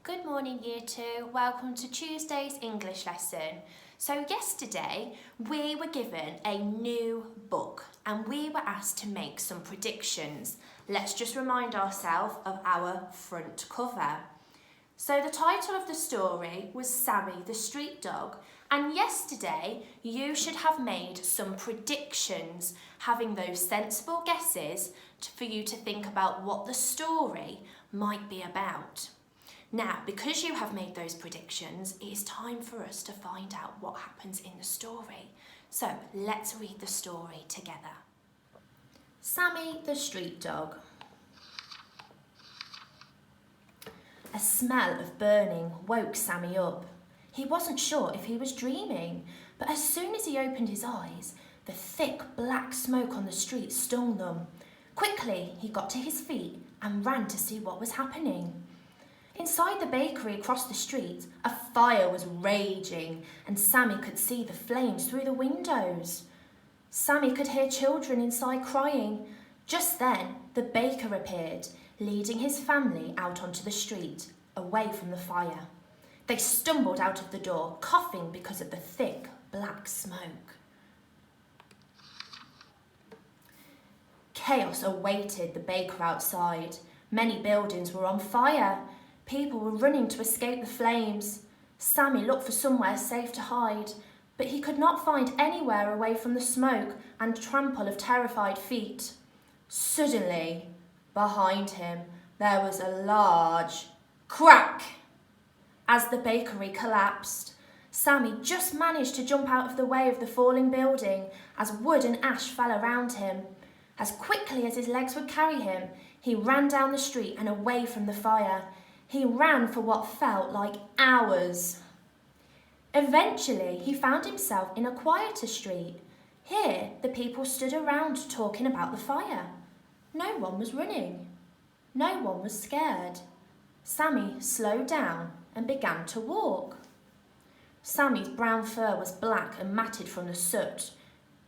Good morning, Year 2. Welcome to Tuesday's English lesson. So yesterday we were given a new book and we were asked to make some predictions. Let's just remind ourselves of our front cover. So the title of the story was Sammy the Street Dog, and yesterday you should have made some predictions, having those sensible guesses for you to think about what the story might be about. Now, because you have made those predictions, it is time for us to find out what happens in the story. So let's read the story together. Sammy the Street Dog. A smell of burning woke Sammy up. He wasn't sure if he was dreaming, but as soon as he opened his eyes, the thick black smoke on the street stung them. Quickly, he got to his feet and ran to see what was happening. Inside the bakery across the street, a fire was raging and Sammy could see the flames through the windows. Sammy could hear children inside crying. Just then, the baker appeared, leading his family out onto the street, away from the fire. They stumbled out of the door, coughing because of the thick black smoke. Chaos awaited the baker outside. Many buildings were on fire. People were running to escape the flames. Sammy looked for somewhere safe to hide, but he could not find anywhere away from the smoke and trample of terrified feet. Suddenly, behind him, there was a large crack. As the bakery collapsed, Sammy just managed to jump out of the way of the falling building as wood and ash fell around him. As quickly as his legs would carry him, he ran down the street and away from the fire. He ran for what felt like hours. Eventually, he found himself in a quieter street. Here, the people stood around talking about the fire. No one was running. No one was scared. Sammy slowed down and began to walk. Sammy's brown fur was black and matted from the soot.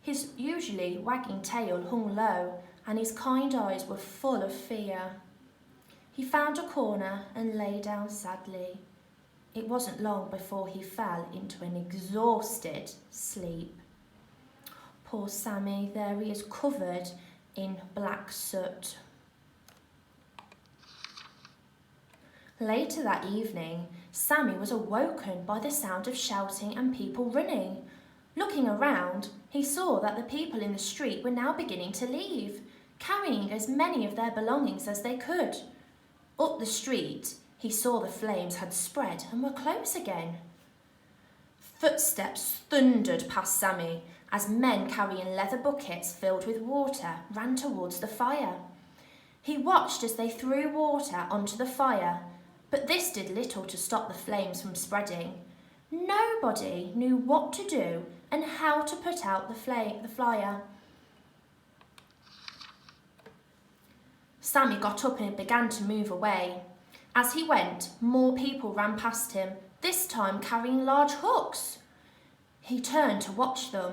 His usually wagging tail hung low, and his kind eyes were full of fear. He found a corner and lay down sadly. It wasn't long before he fell into an exhausted sleep. Poor Sammy, there he is covered in black soot. Later that evening, Sammy was awoken by the sound of shouting and people running. Looking around, he saw that the people in the street were now beginning to leave, carrying as many of their belongings as they could. Up the street, he saw the flames had spread and were close again. Footsteps thundered past Sammy as men carrying leather buckets filled with water ran towards the fire. He watched as they threw water onto the fire, but this did little to stop the flames from spreading. Nobody knew what to do and how to put out the fire. Sammy got up and began to move away. As he went, more people ran past him, this time carrying large hooks. He turned to watch them.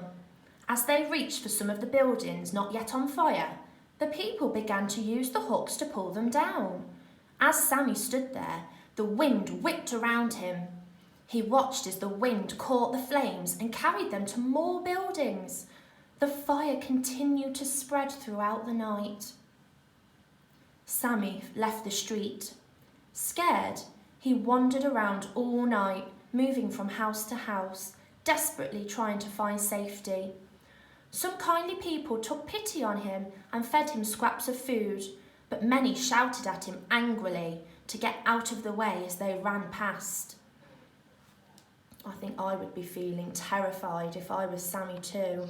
As they reached for some of the buildings not yet on fire, the people began to use the hooks to pull them down. As Sammy stood there, the wind whipped around him. He watched as the wind caught the flames and carried them to more buildings. The fire continued to spread throughout the night. Sammy left the street. Scared, he wandered around all night, moving from house to house, desperately trying to find safety. Some kindly people took pity on him and fed him scraps of food, but many shouted at him angrily to get out of the way as they ran past. I think I would be feeling terrified if I was Sammy too.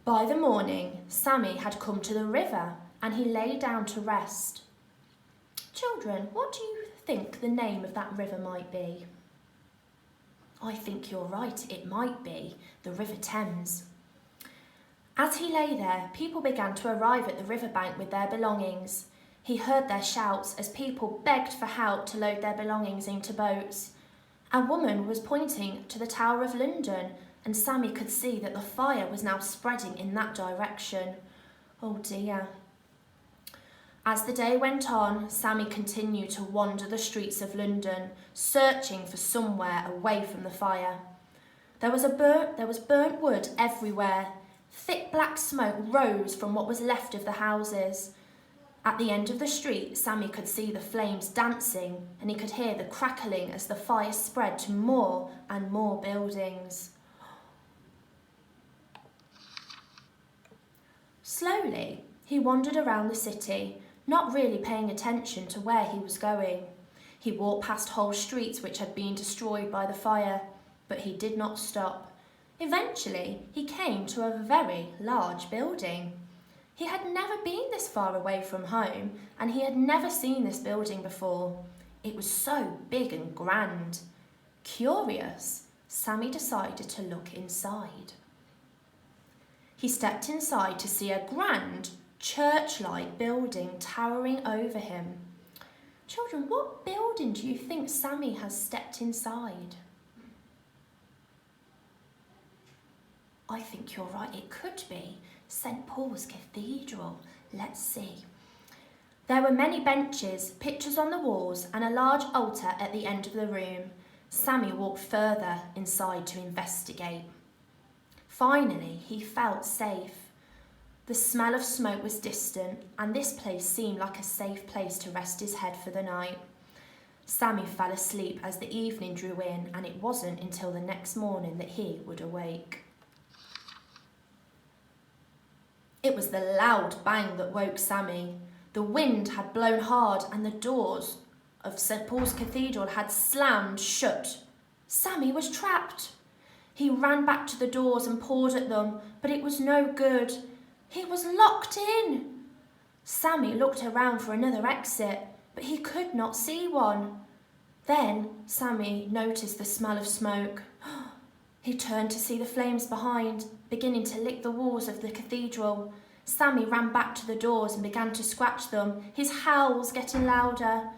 By the morning, Sammy had come to the river and he lay down to rest. Children, what do you think the name of that river might be? I think you're right, it might be the River Thames. As he lay there, people began to arrive at the riverbank with their belongings. He heard their shouts as people begged for help to load their belongings into boats. A woman was pointing to the Tower of London, and Sammy could see that the fire was now spreading in that direction. Oh dear. As the day went on, Sammy continued to wander the streets of London, searching for somewhere away from the fire. There was burnt wood everywhere. Thick black smoke rose from what was left of the houses. At the end of the street, Sammy could see the flames dancing, and he could hear the crackling as the fire spread to more and more buildings. Slowly, he wandered around the city, not really paying attention to where he was going. He walked past whole streets which had been destroyed by the fire, but he did not stop. Eventually, he came to a very large building. He had never been this far away from home, and he had never seen this building before. It was so big and grand. Curious, Sammy decided to look inside. He stepped inside to see a grand, church-like building towering over him. Children, what building do you think Sammy has stepped inside? I think you're right, it could be St. Paul's Cathedral. Let's see. There were many benches, pictures on the walls, and a large altar at the end of the room. Sammy walked further inside to investigate. Finally, he felt safe. The smell of smoke was distant, and this place seemed like a safe place to rest his head for the night. Sammy fell asleep as the evening drew in, and it wasn't until the next morning that he would awake. It was the loud bang that woke Sammy. The wind had blown hard, and the doors of St. Paul's Cathedral had slammed shut. Sammy was trapped. He ran back to the doors and pawed at them, but it was no good. He was locked in. Sammy looked around for another exit, but he could not see one. Then Sammy noticed the smell of smoke. He turned to see the flames behind, beginning to lick the walls of the cathedral. Sammy ran back to the doors and began to scratch them, his howls getting louder.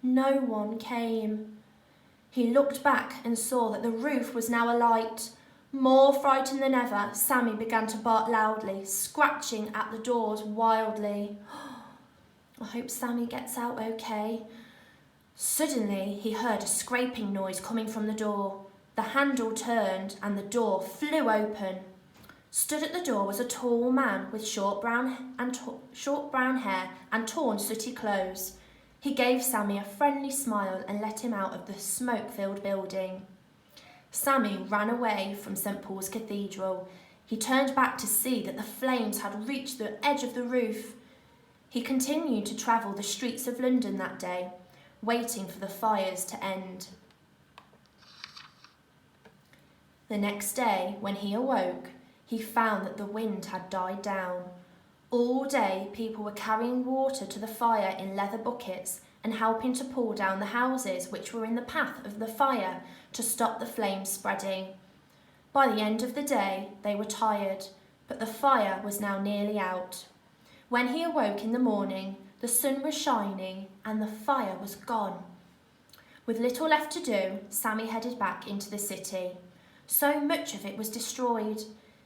No one came. He looked back and saw that the roof was now alight. More frightened than ever, Sammy began to bark loudly, scratching at the doors wildly. I hope Sammy gets out okay. Suddenly, he heard a scraping noise coming from the door. The handle turned and the door flew open. Stood at the door was a tall man with short brown hair and torn sooty clothes. He gave Sammy a friendly smile and let him out of the smoke-filled building. Sammy ran away from St. Paul's Cathedral. He turned back to see that the flames had reached the edge of the roof. He continued to travel the streets of London that day, waiting for the fires to end. The next day, when he awoke, he found that the wind had died down. All day, people were carrying water to the fire in leather buckets and helping to pull down the houses which were in the path of the fire to stop the flames spreading. By the end of the day, they were tired, but the fire was now nearly out. When he awoke in the morning, the sun was shining and the fire was gone. With little left to do, Sammy headed back into the city. So much of it was destroyed.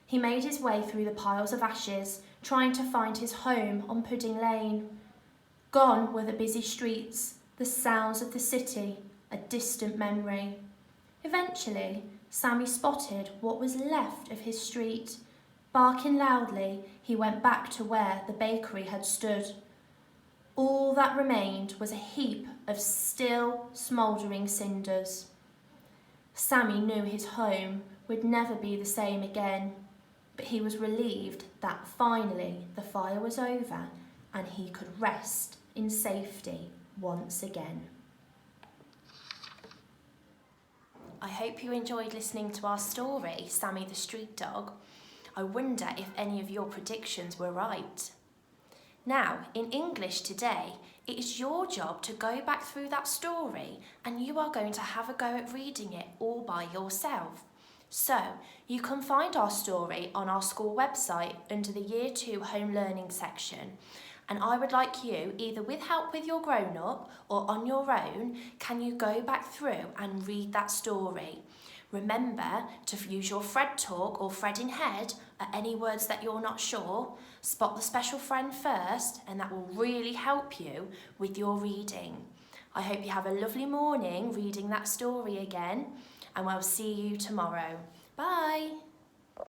He made his way through the piles of ashes, trying to find his home on Pudding Lane. Gone were the busy streets, the sounds of the city, a distant memory. Eventually, Sammy spotted what was left of his street. Barking loudly, he went back to where the bakery had stood. All that remained was a heap of still smouldering cinders. Sammy knew his home would never be the same again, but he was relieved that finally the fire was over and he could rest in safety once again. I hope you enjoyed listening to our story, Sammy the Street Dog. I wonder if any of your predictions were right. Now, in English today, it is your job to go back through that story and you are going to have a go at reading it all by yourself. So, you can find our story on our school website under the Year 2 Home Learning section. And I would like you, either with help with your grown-up or on your own, can you go back through and read that story? Remember to use your Fred Talk or Fred in Head at any words that you're not sure. Spot the special friend first, and that will really help you with your reading. I hope you have a lovely morning reading that story again, and I'll see you tomorrow. Bye!